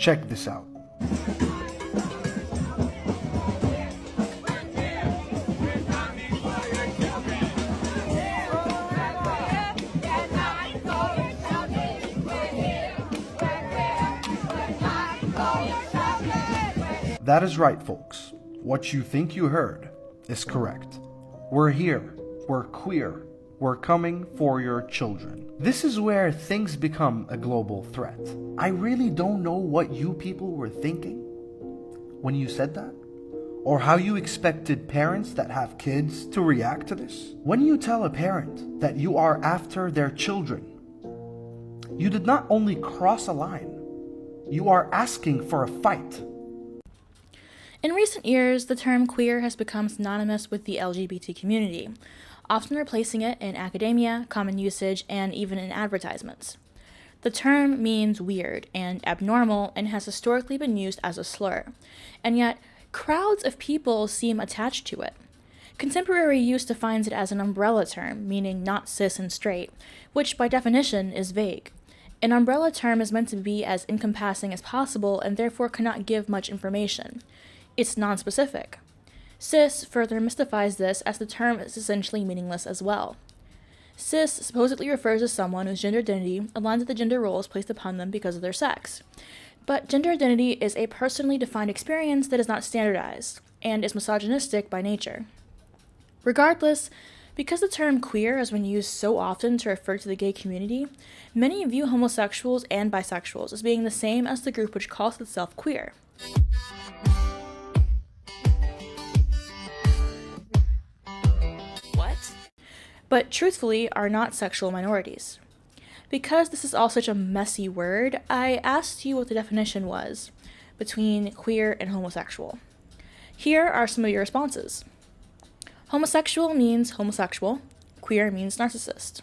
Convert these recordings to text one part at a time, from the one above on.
Check this out. That is right, folks. What you think you heard is correct. We're here. We're queer. We're coming for your children. This is where things become a global threat. I really don't know what you people were thinking when you said that, or how you expected parents that have kids to react to this. When you tell a parent that you are after their children, you did not only cross a line, you are asking for a fight. In recent years, the term queer has become synonymous with the LGBT community, often replacing it in academia, common usage, and even in advertisements. The term means weird and abnormal and has historically been used as a slur, and yet crowds of people seem attached to it. Contemporary use defines it as an umbrella term, meaning not cis and straight, which by definition is vague. An umbrella term is meant to be as encompassing as possible and therefore cannot give much information. It's nonspecific. Cis further mystifies this, as the term is essentially meaningless as well. Cis supposedly refers to someone whose gender identity aligns with the gender roles placed upon them because of their sex. But gender identity is a personally defined experience that is not standardized, and is misogynistic by nature. Regardless, because the term queer has been used so often to refer to the gay community, many view homosexuals and bisexuals as being the same as the group which calls itself queer. But truthfully are not sexual minorities. Because this is all such a messy word, I asked you what the definition was between queer and homosexual. Here are some of your responses. Homosexual means homosexual. Queer means narcissist.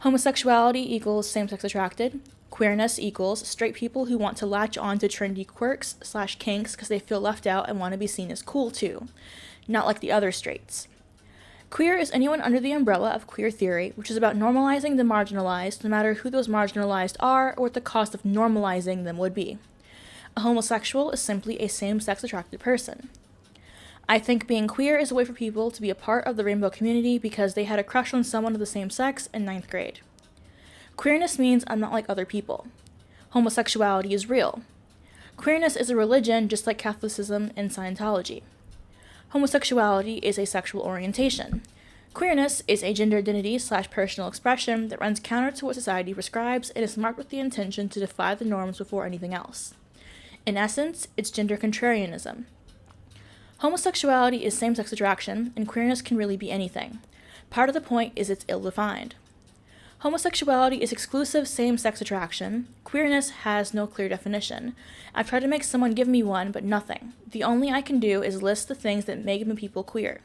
Homosexuality equals same-sex attracted. Queerness equals straight people who want to latch on to trendy quirks/kinks because they feel left out and want to be seen as cool too, not like the other straights. Queer is anyone under the umbrella of queer theory, which is about normalizing the marginalized, no matter who those marginalized are or what the cost of normalizing them would be. A homosexual is simply a same-sex attracted person. I think being queer is a way for people to be a part of the rainbow community because they had a crush on someone of the same sex in 9th grade. Queerness means I'm not like other people. Homosexuality is real. Queerness is a religion just like Catholicism and Scientology. Homosexuality is a sexual orientation. Queerness is a gender identity/personal expression that runs counter to what society prescribes and is marked with the intention to defy the norms before anything else. In essence, it's gender contrarianism. Homosexuality is same-sex attraction, and queerness can really be anything. Part of the point is it's ill-defined. Homosexuality is exclusive same-sex attraction. Queerness has no clear definition. I've tried to make someone give me one, but nothing. The only I can do is list the things that make people queer.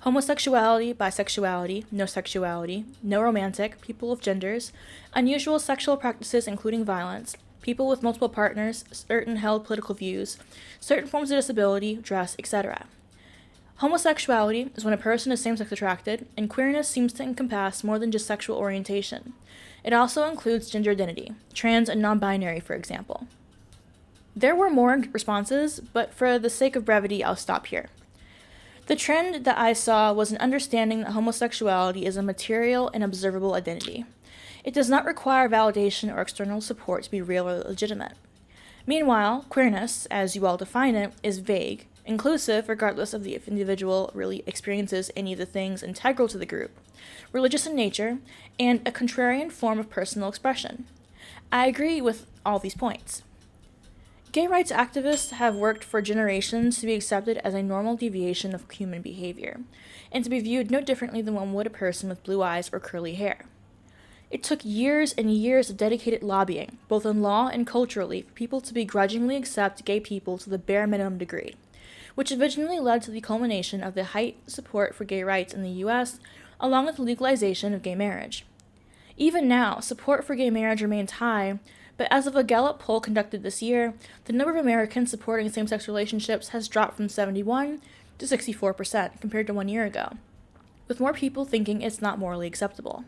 Homosexuality, bisexuality, no sexuality, no romantic, people of genders, unusual sexual practices including violence, people with multiple partners, certain held political views, certain forms of disability, dress, etc. Homosexuality is when a person is same-sex attracted, and queerness seems to encompass more than just sexual orientation. It also includes gender identity, trans and non-binary, for example. There were more responses, but for the sake of brevity, I'll stop here. The trend that I saw was an understanding that homosexuality is a material and observable identity. It does not require validation or external support to be real or legitimate. Meanwhile, queerness, as you all define it, is vague, inclusive regardless of if the individual really experiences any of the things integral to the group, religious in nature, and a contrarian form of personal expression. I agree with all these points. Gay rights activists have worked for generations to be accepted as a normal deviation of human behavior, and to be viewed no differently than one would a person with blue eyes or curly hair. It took years and years of dedicated lobbying, both in law and culturally, for people to begrudgingly accept gay people to the bare minimum degree, which eventually led to the culmination of the heightened support for gay rights in the U.S., along with the legalization of gay marriage. Even now, support for gay marriage remains high, but as of a Gallup poll conducted this year, the number of Americans supporting same-sex relationships has dropped from 71% to 64% compared to 1 year ago, with more people thinking it's not morally acceptable.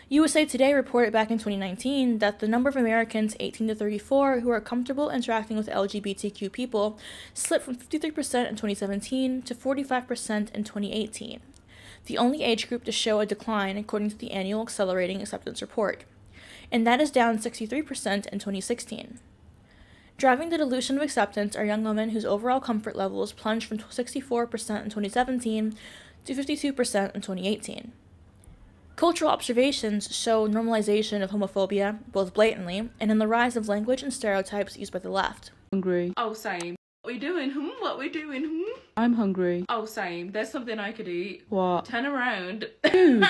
USA Today reported back in 2019 that the number of Americans 18 to 34 who are comfortable interacting with LGBTQ people slipped from 53% in 2017 to 45% in 2018, the only age group to show a decline according to the annual Accelerating Acceptance Report, and that is down 63% in 2016. Driving the dilution of acceptance are young women whose overall comfort levels plunged from 64% in 2017 to 52% in 2018. Cultural observations show normalization of homophobia, both blatantly, and in the rise of language and stereotypes used by the left. Hungry. Oh, same. What we doing? What we doing? I'm hungry. Oh, same. There's something I could eat. What? Turn around. Dude.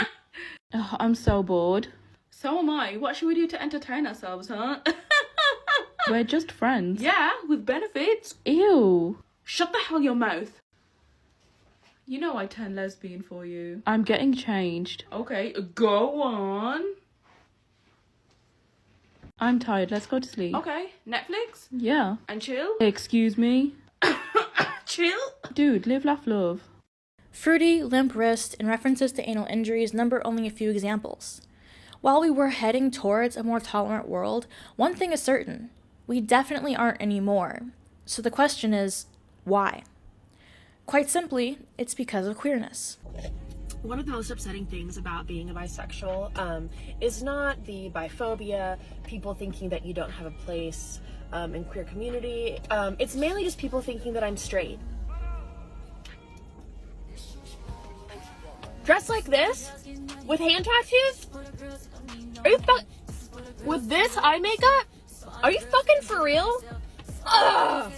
Ugh, I'm so bored. So am I. What should we do to entertain ourselves, huh? We're just friends. Yeah, with benefits. Ew. Shut the hell your mouth. You know I turned lesbian for you. I'm getting changed. Okay, go on. I'm tired. Let's go to sleep. Okay, Netflix? Yeah. And chill? Excuse me? Chill? Dude, live, laugh, love. Fruity, limp wrist, and references to anal injuries number only a few examples. While we were heading towards a more tolerant world, one thing is certain. We definitely aren't anymore. So the question is, why? Quite simply, it's because of queerness. One of the most upsetting things about being a bisexual is not the biphobia, people thinking that you don't have a place in queer community. It's mainly just people thinking that I'm straight. Dressed like this? With hand tattoos? Are you with this eye makeup? Are you fucking for real? Ugh!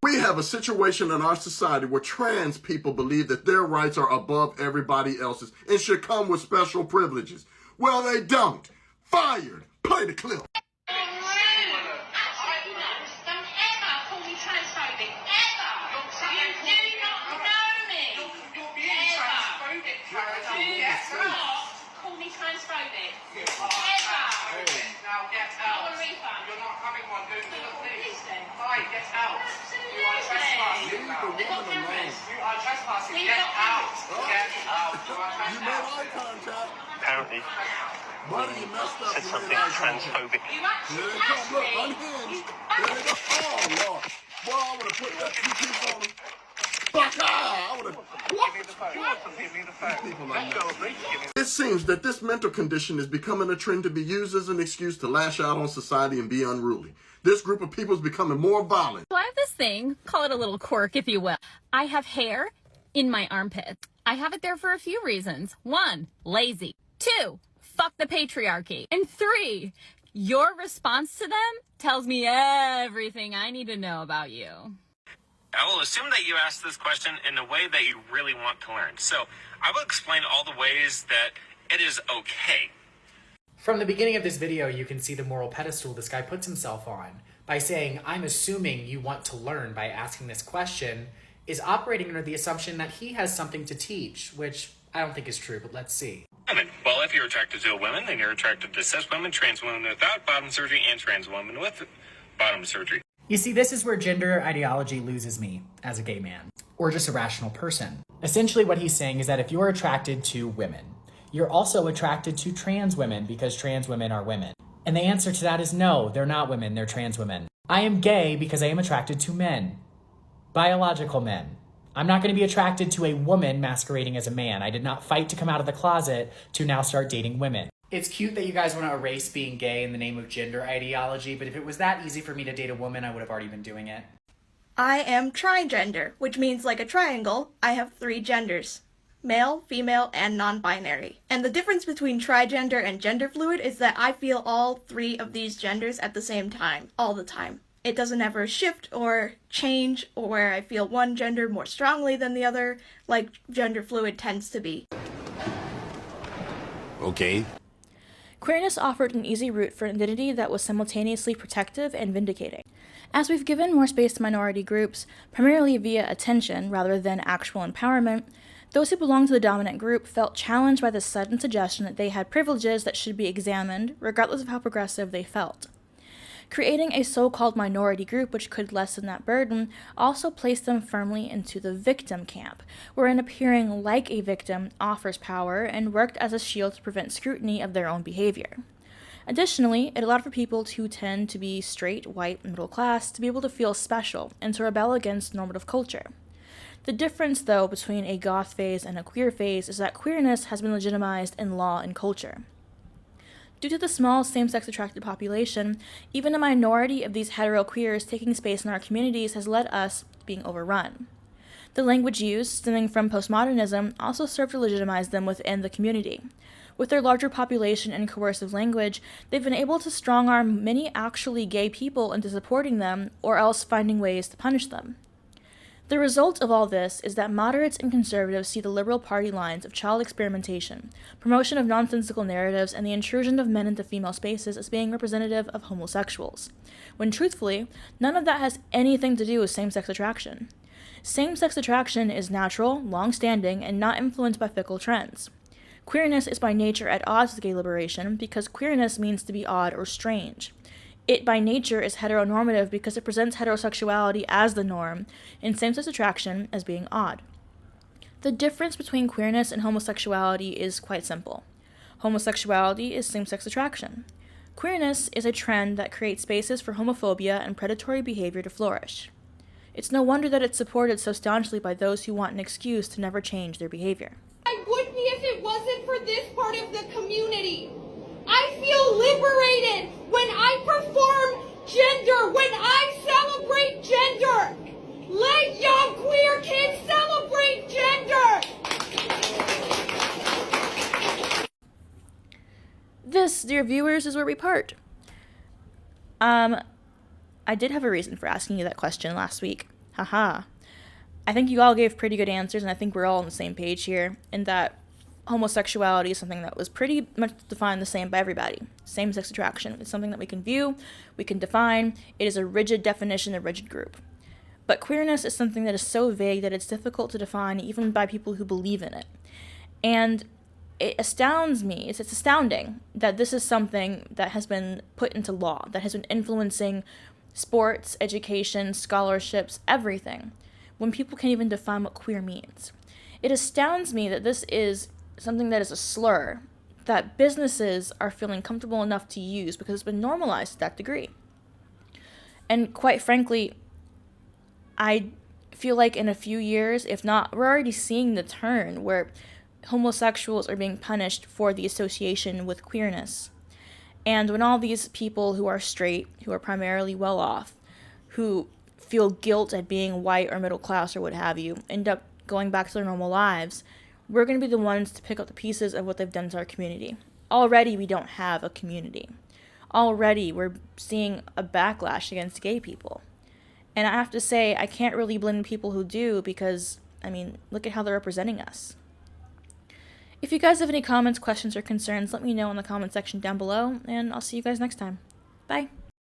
We have a situation in our society where trans people believe that their rights are above everybody else's and should come with special privileges. Well, they don't. Fired. Play the clip. Apparently, said something transphobic. Here they come. Look, unhinged. There they go. Oh, Lord. Boy, I would have put that two-piece on them. I would have... It seems that this mental condition is becoming a trend to be used as an excuse to lash out on society and be unruly. This group of people is becoming more violent. So I have this thing, call it a little quirk if you will. I have hair in my armpits. I have it there for a few reasons. 1, lazy. 2, fuck the patriarchy. And 3, your response to them tells me everything I need to know about you. I will assume that you asked this question in the way that you really want to learn. So I will explain all the ways that it is okay. From the beginning of this video, you can see the moral pedestal this guy puts himself on by saying, I'm assuming you want to learn by asking this question, is operating under the assumption that he has something to teach, which I don't think is true, but let's see. Women. Well, if you're attracted to a woman, then you're attracted to cis women, trans women without bottom surgery, and trans women with bottom surgery. You see, this is where gender ideology loses me as a gay man, or just a rational person. Essentially what he's saying is that if you're attracted to women, you're also attracted to trans women because trans women are women. And the answer to that is no, they're not women, they're trans women. I am gay because I am attracted to men. Biological men. I'm not going to be attracted to a woman masquerading as a man. I did not fight to come out of the closet to now start dating women. It's cute that you guys want to erase being gay in the name of gender ideology, but if it was that easy for me to date a woman, I would have already been doing it. I am trigender, which means like a triangle, I have 3 genders. Male, female, and non-binary. And the difference between trigender and gender fluid is that I feel all 3 of these genders at the same time, all the time. It doesn't ever shift or change, or where I feel one gender more strongly than the other, like gender fluid tends to be. Okay. Queerness offered an easy route for an identity that was simultaneously protective and vindicating. As we've given more space to minority groups, primarily via attention rather than actual empowerment, those who belonged to the dominant group felt challenged by the sudden suggestion that they had privileges that should be examined, regardless of how progressive they felt. Creating a so-called minority group which could lessen that burden also placed them firmly into the victim camp, wherein appearing like a victim offers power and worked as a shield to prevent scrutiny of their own behavior. Additionally, it allowed for people who tend to be straight, white, middle class to be able to feel special and to rebel against normative culture. The difference, though, between a goth phase and a queer phase is that queerness has been legitimized in law and culture. Due to the small same-sex attracted population, even a minority of these hetero queers taking space in our communities has led us being overrun. The language used, stemming from postmodernism, also served to legitimize them within the community. With their larger population and coercive language, they've been able to strong-arm many actually gay people into supporting them, or else finding ways to punish them. The result of all this is that moderates and conservatives see the liberal party lines of child experimentation, promotion of nonsensical narratives, and the intrusion of men into female spaces as being representative of homosexuals, when truthfully, none of that has anything to do with same-sex attraction. Same-sex attraction is natural, long-standing, and not influenced by fickle trends. Queerness is by nature at odds with gay liberation because queerness means to be odd or strange. It by nature is heteronormative because it presents heterosexuality as the norm and same-sex attraction as being odd. The difference between queerness and homosexuality is quite simple. Homosexuality is same-sex attraction. Queerness is a trend that creates spaces for homophobia and predatory behavior to flourish. It's no wonder that it's supported so staunchly by those who want an excuse to never change their behavior. I would be if it wasn't for this part of the community. I feel liberated when I perform gender, when I celebrate gender. Let young queer kids celebrate gender. This, dear viewers, is where we part. I did have a reason for asking you that question last week. Haha. I think you all gave pretty good answers, and I think we're all on the same page here, in that homosexuality is something that was pretty much defined the same by everybody. Same-sex attraction is something that we can view, we can define. It is a rigid definition, a rigid group. But queerness is something that is so vague that it's difficult to define even by people who believe in it. And it astounds me, it's astounding that this is something that has been put into law, that has been influencing sports, education, scholarships, everything, when people can't even define what queer means. It astounds me that this is something that is a slur that businesses are feeling comfortable enough to use because it's been normalized to that degree. And quite frankly, I feel like in a few years, if not, we're already seeing the turn where homosexuals are being punished for the association with queerness. And when all these people who are straight, who are primarily well off, who feel guilt at being white or middle class or what have you, end up going back to their normal lives, we're going to be the ones to pick up the pieces of what they've done to our community. Already we don't have a community. Already we're seeing a backlash against gay people. And I have to say, I can't really blame people who do because, look at how they're representing us. If you guys have any comments, questions, or concerns, let me know in the comment section down below, and I'll see you guys next time. Bye.